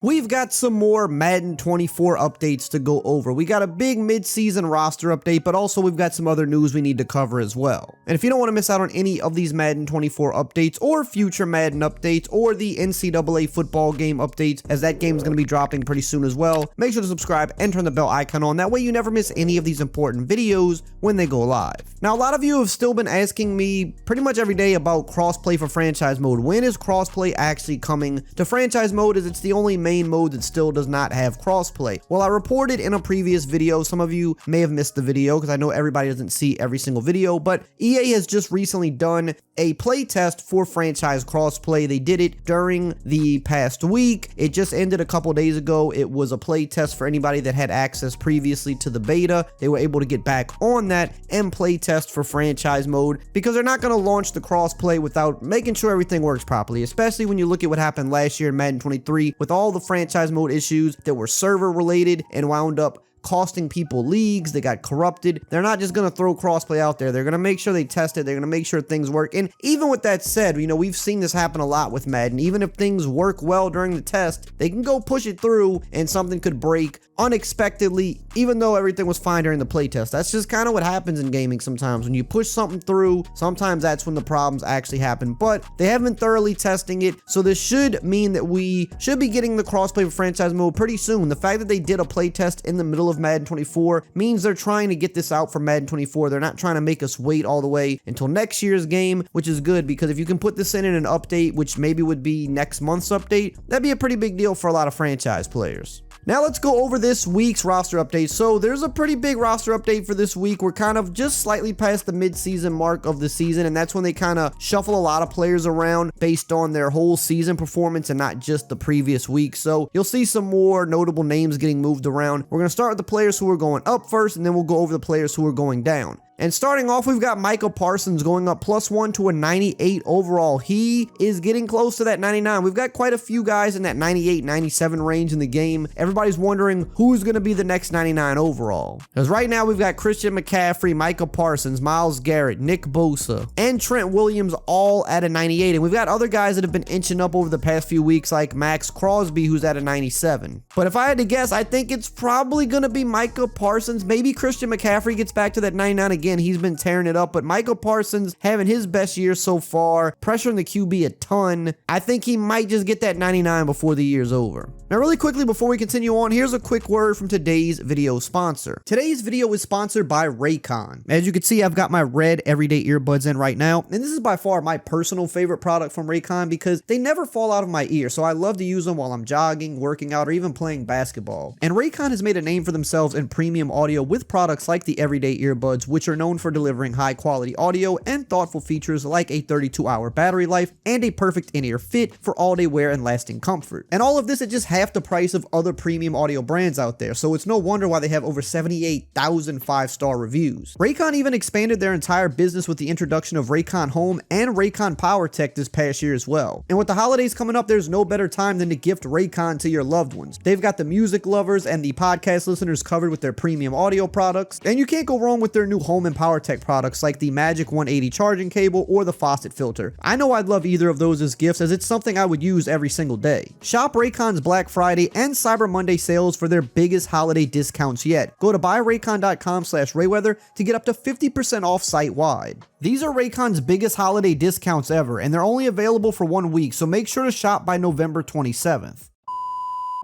We've got some more Madden 24 updates to go over. We got a big mid-season roster update, but also we've got some other news we need to cover as well. And if you don't want to miss out on any of these Madden 24 updates or future Madden updates or the NCAA football game updates, as that game is going to be dropping pretty soon as well, make sure to subscribe and turn the bell icon on. That way you never miss any of these important videos when they go live. Now, a lot of you have still been asking me pretty much every day about crossplay for franchise mode. When is crossplay actually coming to franchise mode, as it's the only main mode that still does not have crossplay? Well, I reported in a previous video. Some of you may have missed the video because I know everybody doesn't see every single video, but EA has just recently done a play test for franchise crossplay. They did it during the past week. It just ended a couple days ago. It was a play test for anybody that had access previously to the beta. They were able to get back on that and play test for franchise mode, because they're not going to launch the crossplay without making sure everything works properly, especially when you look at what happened last year in Madden 23 with all the franchise mode issues that were server related and wound up costing people leagues. They got corrupted. They're not just going to throw crossplay out there. They're going to make sure they test it. They're going to make sure things work. And even with that said, you know, we've seen this happen a lot with Madden. Even if things work well during the test, they can go push it through and something could break unexpectedly, even though everything was fine during the playtest. That's just kind of what happens in gaming sometimes. When you push something through, sometimes that's when the problems actually happen, but they haven't been thoroughly testing it. So this should mean that we should be getting the crossplay for franchise mode pretty soon. The fact that they did a playtest in the middle of Madden 24 means they're trying to get this out for Madden 24. They're not trying to make us wait all the way until next year's game, which is good, because if you can put this in an update, which maybe would be next month's update, that'd be a pretty big deal for a lot of franchise players. Now let's go over this week's roster update. So there's a pretty big roster update for this week. We're kind of just slightly past the mid-season mark of the season, and that's when they kind of shuffle a lot of players around based on their whole season performance and not just the previous week. So you'll see some more notable names getting moved around. We're going to start with the players who are going up first, and then we'll go over the players who are going down. And starting off, we've got Micah Parsons going up +1 to a 98 overall. He is getting close to that 99. We've got quite a few guys in that 98, 97 range in the game. Everybody's wondering who's going to be the next 99 overall. Because right now we've got Christian McCaffrey, Micah Parsons, Myles Garrett, Nick Bosa, and Trent Williams all at a 98. And we've got other guys that have been inching up over the past few weeks, like Max Crosby, who's at a 97. But if I had to guess, I think it's probably going to be Micah Parsons. Maybe Christian McCaffrey gets back to that 99 again. He's been tearing it up, but Micah Parsons having his best year so far, pressuring the QB a ton. I think he might just get that 99 before the year's over. Now, really quickly before we continue on, here's a quick word from today's video sponsor. Today's video is sponsored by Raycon. As you can see, I've got my red everyday earbuds in right now, and this is by far my personal favorite product from Raycon because they never fall out of my ear, so I love to use them while I'm jogging, working out, or even playing basketball. And Raycon has made a name for themselves in premium audio with products like the everyday earbuds, which are known for delivering high quality audio and thoughtful features like a 32-hour battery life and a perfect in-ear fit for all-day wear and lasting comfort. And all of this at just half the price of other premium audio brands out there, so it's no wonder why they have over 78,000 5-star reviews. Raycon even expanded their entire business with the introduction of Raycon Home and Raycon PowerTech this past year as well. And with the holidays coming up, there's no better time than to gift Raycon to your loved ones. They've got the music lovers and the podcast listeners covered with their premium audio products, and you can't go wrong with their new home and PowerTech products like the Magic 180 charging cable or the faucet filter. I know I'd love either of those as gifts, as it's something I would use every single day. Shop Raycon's Black Friday and Cyber Monday sales for their biggest holiday discounts yet. Go to buyraycon.com/Rayweather to get up to 50% off site-wide. These are Raycon's biggest holiday discounts ever, and they're only available for 1 week, so make sure to shop by November 27th.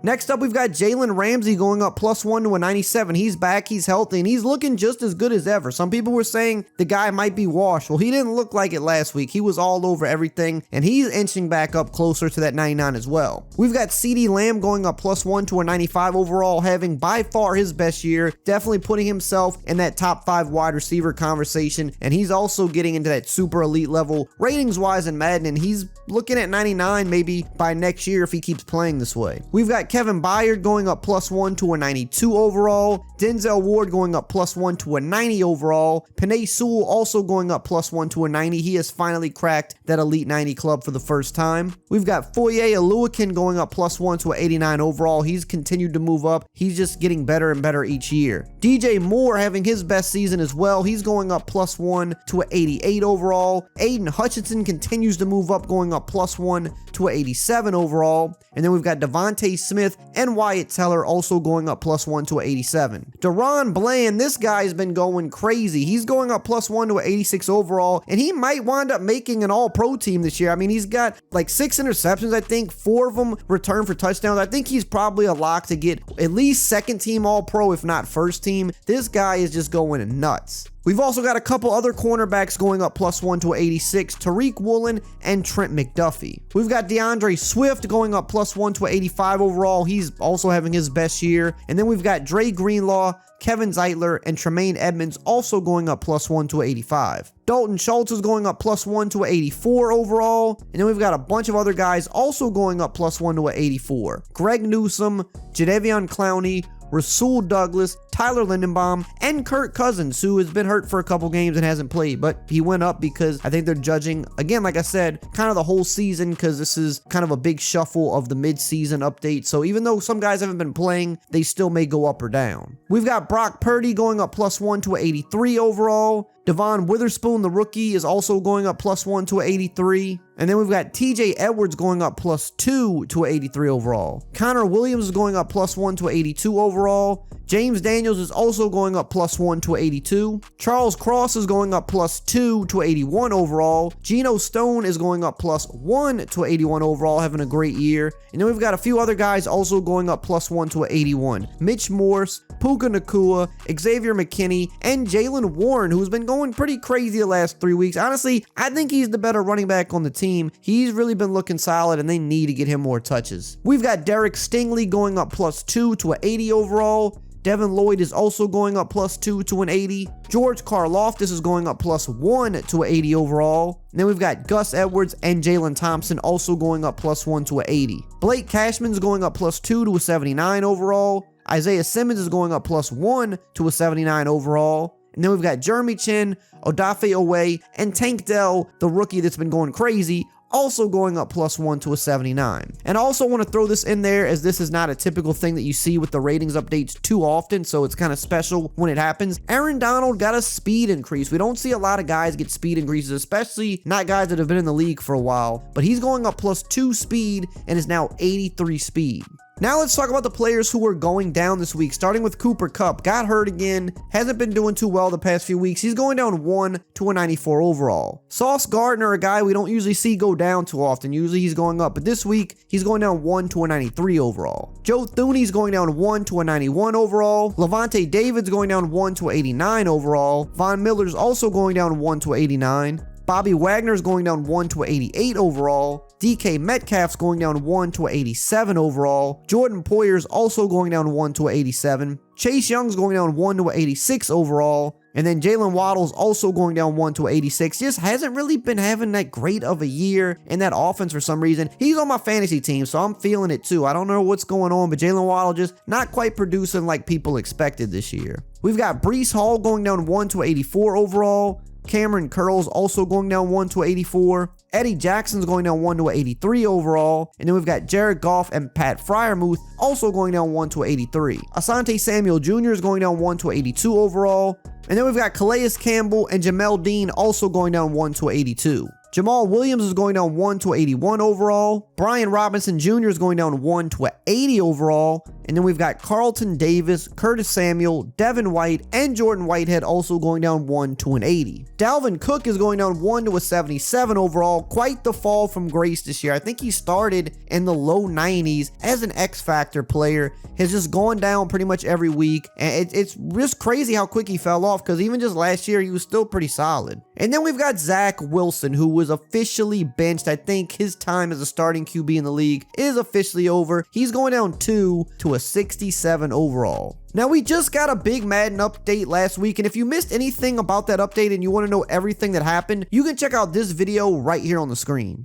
Next up, we've got Jalen Ramsey going up +1 to a 97. He's back, he's healthy, and he's looking just as good as ever. Some people were saying the guy might be washed. Well, he didn't look like it last week. He was all over everything, and he's inching back up closer to that 99 as well. We've got CeeDee Lamb going up +1 to a 95 overall, having by far his best year, definitely putting himself in that top 5 wide receiver conversation, and he's also getting into that super elite level ratings-wise in Madden, and he's looking at 99 maybe by next year if he keeps playing this way. We've got Kevin Byard going up +1 to a 92 overall. Denzel Ward going up +1 to a 90 overall. Penei Sewell also going up +1 to a 90. He has finally cracked that Elite 90 club for the first time. We've got Foye Oluokun going up +1 to a 89 overall. He's continued to move up. He's just getting better and better each year. DJ Moore having his best season as well. He's going up +1 to a 88 overall. Aiden Hutchinson continues to move up, going up +1 to a 87 overall. And then we've got Devontae Smith Smith and Wyatt Teller also going up +1 to an 87. Deron Bland, this guy's been going crazy. He's going up +1 to an 86 overall, and he might wind up making an all-pro team this year. I mean, he's got like 6 interceptions, I think, 4 of them returned for touchdowns. I think he's probably a lock to get at least second team all-pro, if not first team. This guy is just going nuts. We've also got a couple other cornerbacks going up +1 to an 86, Tariq Woolen and Trent McDuffie. We've got DeAndre Swift going up +1 to an 85 overall. He's also having his best year. And then we've got Dre Greenlaw, Kevin Zeitler, and Tremaine Edmonds also going up +1 to an 85. Dalton Schultz is going up +1 to an 84 overall. And then we've got a bunch of other guys also going up +1 to an 84. Greg Newsome, Jadeveon Clowney, Rasul Douglas, Tyler Lindenbaum, and Kirk Cousins, who has been hurt for a couple games and hasn't played, but he went up because I think they're judging, again, like I said, kind of the whole season, because this is kind of a big shuffle of the mid-season update. So even though some guys haven't been playing, they still may go up or down. We've got Brock Purdy going up +1 to an 83 overall. Devon Witherspoon, the rookie, is also going up +1 to an 83. And then we've got TJ Edwards going up +2 to an 83 overall. Connor Williams is going up +1 to an 82 overall. James Daniels is also going up +1 to an 82. Charles Cross is going up +2 to an 81 overall. Geno Stone is going up +1 to an 81 overall, having a great year. And then we've got a few other guys also going up +1 to an 81. Mitch Morse, Puka Nacua, Xavier McKinney, and Jaylen Warren, who's been going pretty crazy the last 3 weeks. Honestly, I think he's the better running back on the team. He's really been looking solid, and they need to get him more touches. We've got Derek Stingley going up +2 to an 80 overall. Devin Lloyd is also going up +2 to an 80. George Karlaftis is going up +1 to an 80 overall. And then we've got Gus Edwards and Jalen Thompson also going up +1 to an 80. Blake Cashman is going up +2 to a 79 overall. Isaiah Simmons is going up +1 to a 79 overall. And then we've got Jeremy Chin, Odafe Owe, and Tank Dell, the rookie that's been going crazy, also going up +1 to a 79. And I also want to throw this in there, as this is not a typical thing that you see with the ratings updates too often, so it's kind of special when it happens. Aaron Donald got a speed increase. We don't see a lot of guys get speed increases, especially not guys that have been in the league for a while, but he's going up +2 speed and is now 83 speed. Now let's talk about the players who are going down this week, starting with Cooper Kupp. Got hurt again, hasn't been doing too well the past few weeks. He's going down 1 to a 94 overall. Sauce Gardner, a guy we don't usually see go down too often. Usually he's going up, but this week he's going down 1 to a 93 overall. Joe Thuney's going down 1 to a 91 overall. Levante David's going down 1 to a 89 overall. Von Miller's also going down 1 to a 89. Bobby Wagner's going down 1 to a 88 overall. DK Metcalf's going down 1 to a 87 overall. Jordan Poyer's also going down 1 to a 87. Chase Young's going down 1 to a 86 overall. And then Jalen Waddle's also going down 1 to 86. Just hasn't really been having that great of a year in that offense for some reason. He's on my fantasy team, so I'm feeling it too. I don't know what's going on, but Jalen Waddle just not quite producing like people expected this year. We've got Breece Hall going down 1 to 84 overall. Cameron Curl's also going down 1 to 84. Eddie Jackson's going down 1 to 83 overall. And then we've got Jared Goff and Pat Freiermuth also going down 1 to 83. Asante Samuel Jr. is going down 1 to 82 overall. And then we've got Calais Campbell and Jamel Dean also going down 1 to 82. Jamal Williams is going down 1 to 81 overall. Brian Robinson Jr. is going down 1 to 80 overall. And then we've got Carlton Davis, Curtis Samuel, Devin White, and Jordan Whitehead also going down 1 to an 80. Dalvin Cook is going down 1 to a 77 overall. Quite the fall from grace this year. I think he started in the low 90s as an X-Factor player. Has just gone down pretty much every week. And it's just crazy how quick he fell off, because even just last year, he was still pretty solid. And then we've got Zach Wilson, who was officially benched. I think his time as a starting QB in the league is officially over. He's going down 2 to a 67 overall. Now, we just got a big Madden update last week, and if you missed anything about that update and you want to know everything that happened, you can check out this video right here on the screen.